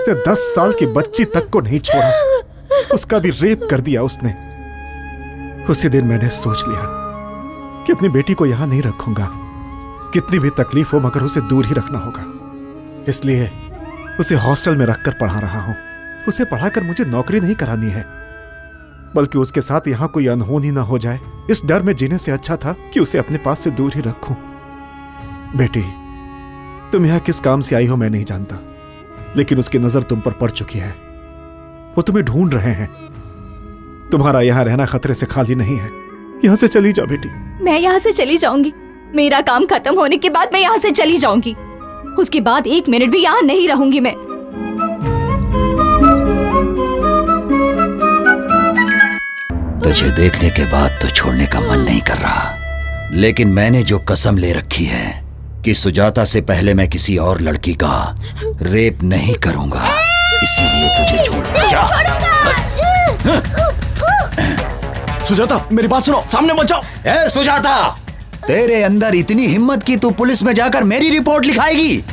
उसने 10 साल की बच्ची तक को नहीं छोड़ा, उसका भी रेप कर दिया उसने। उसी दिन मैंने सोच लिया कि अपनी बेटी को यहां नहीं रखूंगा, कितनी भी तकलीफ हो मगर उसे दूर ही रखना होगा। इसलिए उसे हॉस्टल में रखकर पढ़ा रहा हूं। उसे पढ़ाकर मुझे नौकरी नहीं करानी है, बल्कि उसके साथ यहां कोई अनहोनी ना हो जाए, इस डर में जीने से अच्छा था कि उसे अपने पास से दूर ही रखूं। बेटी, तुम यहां किस काम से आई हो मैं नहीं जानता, लेकिन उसकी नजर तुम पर पड़ चुकी है। वो तुम्हें ढूंढ रहे हैं। तुम्हारा यहां रहना खतरे से खाली नहीं है। यहां से चली जाओ बेटी। मैं यहाँ से चली जाऊंगी। मेरा काम खत्म होने के बाद मैं यहाँ से चली जाऊंगी। उसके बाद 1 मिनट भी यहाँ नहीं रहूंगी मैं। तुझे देखने के बाद तो छोड़ने का मन नहीं कर रहा, लेकिन मैंने जो कसम ले रखी है कि सुजाता से पहले मैं किसी और लड़की का रेप नहीं करूंगा, इसीलिए तुझे छोड़। सुजाता, मेरी बात सुनो, सामने मत जाओ। ए सुजाता, तेरे अंदर इतनी हिम्मत कि तू पुलिस में जाकर मेरी रिपोर्ट लिखाएगी?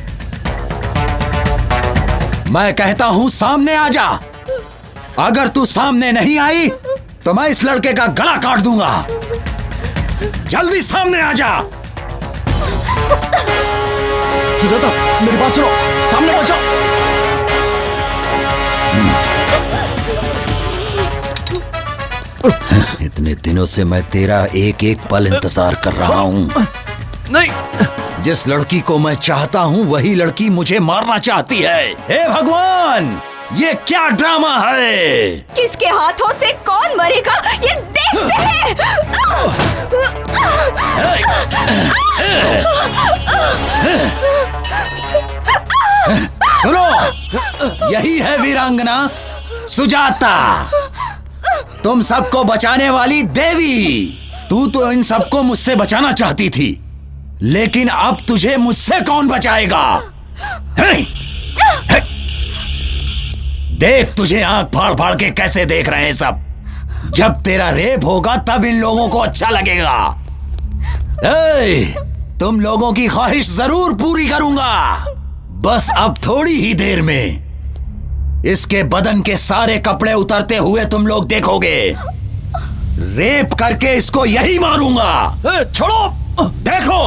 मैं कहता हूं सामने आ जा। अगर तू सामने नहीं आई तो मैं इस लड़के का गला काट दूंगा। जल्दी सामने आ जा। सुजाता, मेरी बात सुनो, सामने मत जाओ। इतने दिनों से मैं तेरा एक एक पल इंतजार कर रहा हूँ। नहीं, जिस लड़की को मैं चाहता हूँ वही लड़की मुझे मारना चाहती है। हे भगवान, ये क्या ड्रामा है? किसके हाथों से कौन मरेगा ये देखते हैं। सुनो, यही है वीरांगना सुजाता, तुम सबको बचाने वाली देवी। तू तो इन सबको मुझसे बचाना चाहती थी, लेकिन अब तुझे मुझसे कौन बचाएगा? देख, तुझे आंख फाड़ फाड़ के कैसे देख रहे हैं सब। जब तेरा रेप होगा तब इन लोगों को अच्छा लगेगा। तुम लोगों की ख्वाहिश जरूर पूरी करूंगा। बस अब थोड़ी ही देर में इसके बदन के सारे कपड़े उतरते हुए तुम लोग देखोगे। रेप करके इसको यही मारूंगा। छोड़ो। देखो।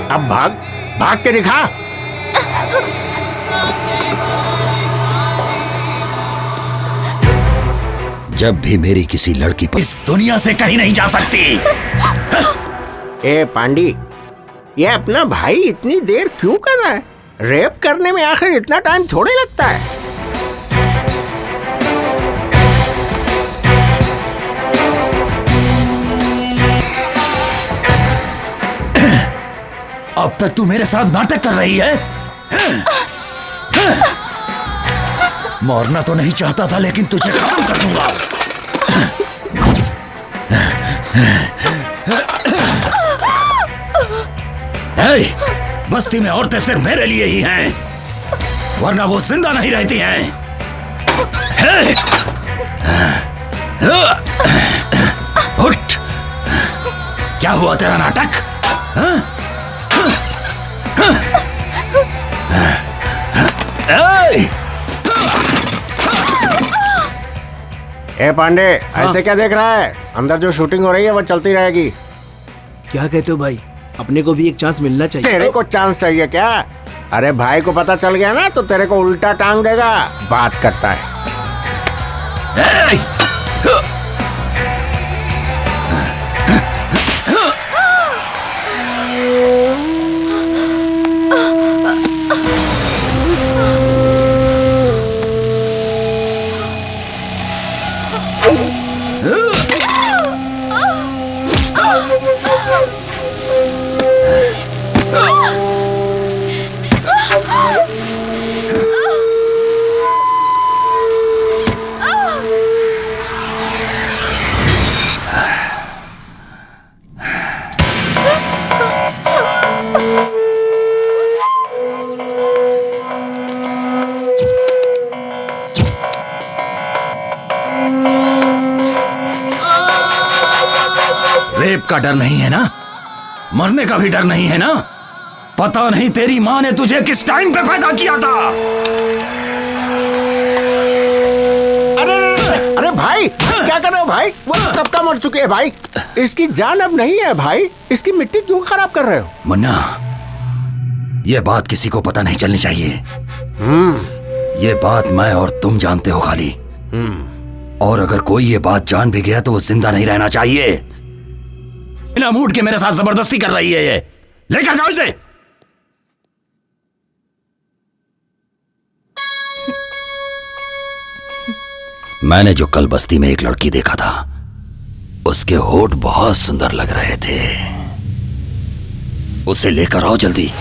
अब भाग, भाग के दिखा। जब भी मेरी किसी लड़की इस दुनिया से कहीं नहीं जा सकती। ए पांडी, ये अपना भाई इतनी देर क्यों कर रहा है? रेप करने में आखिर इतना टाइम थोड़े लगता है। अब तक तू मेरे साथ नाटक कर रही है। मरना तो नहीं चाहता था, लेकिन तुझे खत्म कर दूंगा। बस्ती में औरतें सिर्फ मेरे लिए ही हैं, वरना वो जिंदा नहीं रहती हैं। उठ। क्या हुआ तेरा नाटक? ए पांडे, ऐसे क्या देख रहा है? अंदर जो शूटिंग हो रही है वो चलती रहेगी। क्या कहते हो भाई? अपने को भी एक चांस मिलना चाहिए। तेरे को चांस चाहिए क्या? अरे भाई को पता चल गया ना तो तेरे को उल्टा टांग देगा। बात करता है। रेप का डर नहीं है ना, मरने का भी डर नहीं है ना? पता नहीं तेरी माँ ने तुझे किस टाइम पे पैदा किया था। अरे भाई क्या कर रहे हो भाई? वो सबका मर चुके हैं भाई। इसकी जान अब नहीं है भाई। इसकी मिट्टी क्यों खराब कर रहे हो? मुन्ना, ये बात किसी को पता नहीं चलनी चाहिए। ये बात मैं और तुम जानते हो खाली। और अगर कोई ये बात जान भी गया तो वो जिंदा नहीं रहना चाहिए। बिना मूड के मेरे साथ जबरदस्ती कर रही है ये। लेकर जाओ इसे। मैंने जो कल बस्ती में एक लड़की देखा था, उसके होठ बहुत सुंदर लग रहे थे। उसे लेकर आओ जल्दी।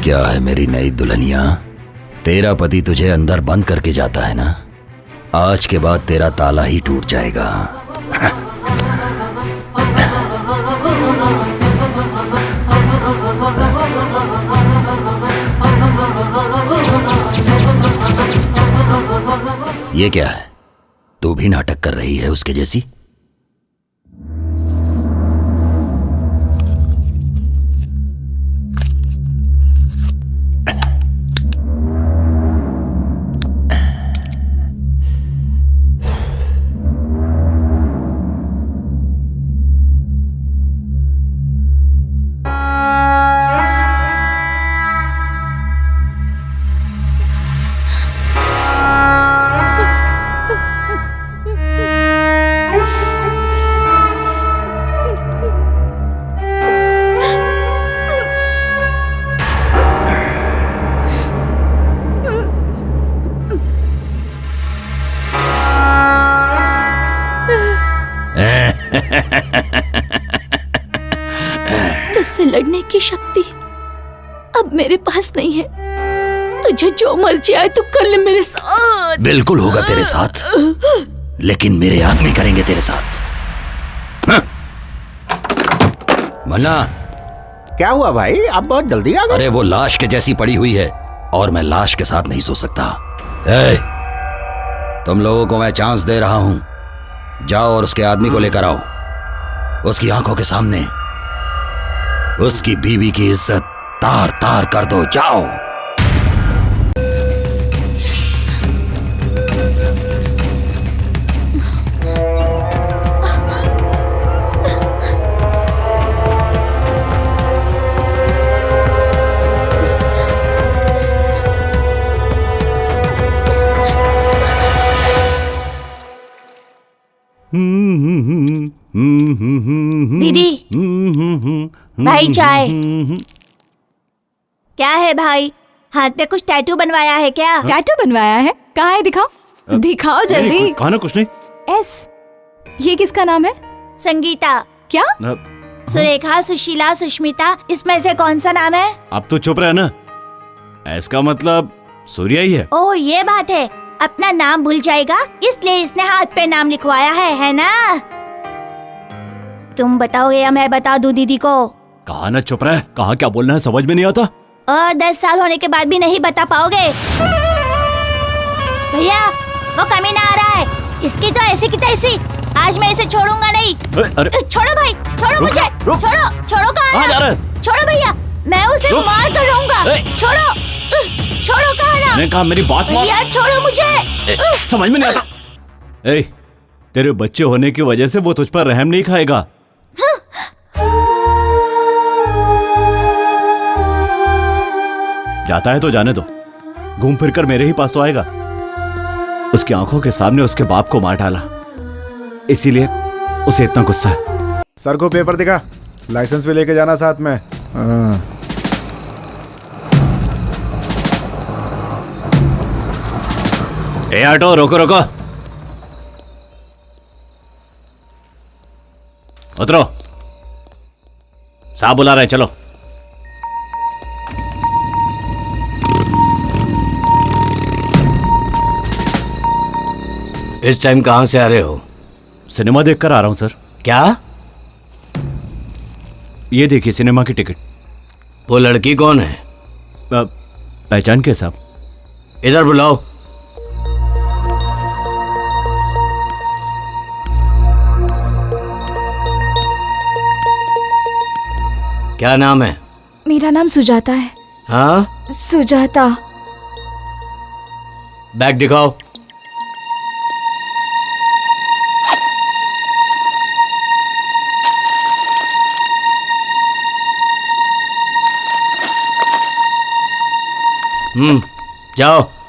क्या है मेरी नई दुल्हनिया? तेरा पति तुझे अंदर बंद करके जाता है ना? आज के बाद तेरा ताला ही टूट जाएगा। ये क्या है? तू भी नाटक कर रही है उसके जैसी? तुझसे लड़ने की शक्ति अब मेरे पास नहीं है। तुझे जो मर्जी आए तो कर ले मेरे साथ। बिल्कुल होगा तेरे साथ, लेकिन मेरे आदमी करेंगे तेरे साथ। मन्ना, क्या हुआ भाई? आप बहुत जल्दी आ गए। अरे वो लाश के जैसी पड़ी हुई है और मैं लाश के साथ नहीं सो सकता। ए, तुम लोगों को मैं चांस दे रहा हूं। जाओ और उसके आदमी को लेकर आओ। उसकी आंखों के सामने उसकी बीवी की इज्जत तार तार कर दो। जाओ। दीदी, भाई चाय। क्या है भाई, हाथ पे कुछ टैटू बनवाया है क्या? टैटू बनवाया है? कहाँ है? दिखाओ दिखाओ जल्दी। कहा ना कुछ नहीं। एस, ये किसका नाम है? संगीता। क्या? सुरेखा, सुशीला, सुष्मिता, इसमें से कौन सा नाम है? अब तो चुप रहे ना। इसका मतलब सूर्या ही है। ओह ये बात है, अपना नाम भूल जाएगा इसलिए इसने हाथ पे नाम लिखवाया है ना? तुम बताओगे या मैं बता दूं दीदी को? कहा ना चुप रहे। कहा क्या बोलना है समझ में नहीं आता। और 10 साल होने के बाद भी नहीं बता पाओगे? भैया वो कमीना आ रहा है, इसकी तो ऐसी की तैसी। आज मैं इसे छोड़ूंगा नहीं। अरे छोड़ो भाई, छोड़ो मुझे। रुक। छोड़ो छोड़ो, कहाँ जा कहा रहा ना? है? छोड़ो भैया, मैं उसे रुक। मार कर रहूंगा। ए। छोड़ो छोड़ो, कहा ना? मैंने कहा मेरी बात मान। भैया छोड़ो मुझे। समझ में नहीं आता। ए, तेरे बच्चे होने की वजह से वो तुझ पर रहम नहीं खाएगा। जाता है तो जाने दो, घूम फिर कर मेरे ही पास तो आएगा। उसकी आंखों के सामने उसके बाप को मार डाला, इसीलिए उसे इतना गुस्सा है। सर को पेपर दिखा, लाइसेंस भी लेके जाना साथ में। ए ऑटो, रोको रोको, उतरो। साहब बुला रहे, चलो। इस टाइम कहाँ से आ रहे हो? सिनेमा देखकर आ रहा हूं सर। क्या? ये देखिए सिनेमा की टिकट। वो लड़की कौन है? पहचान के साहब? इधर बुलाओ। क्या नाम है? मेरा नाम सुजाता है। हाँ, सुजाता। बैग दिखाओ। जाओ।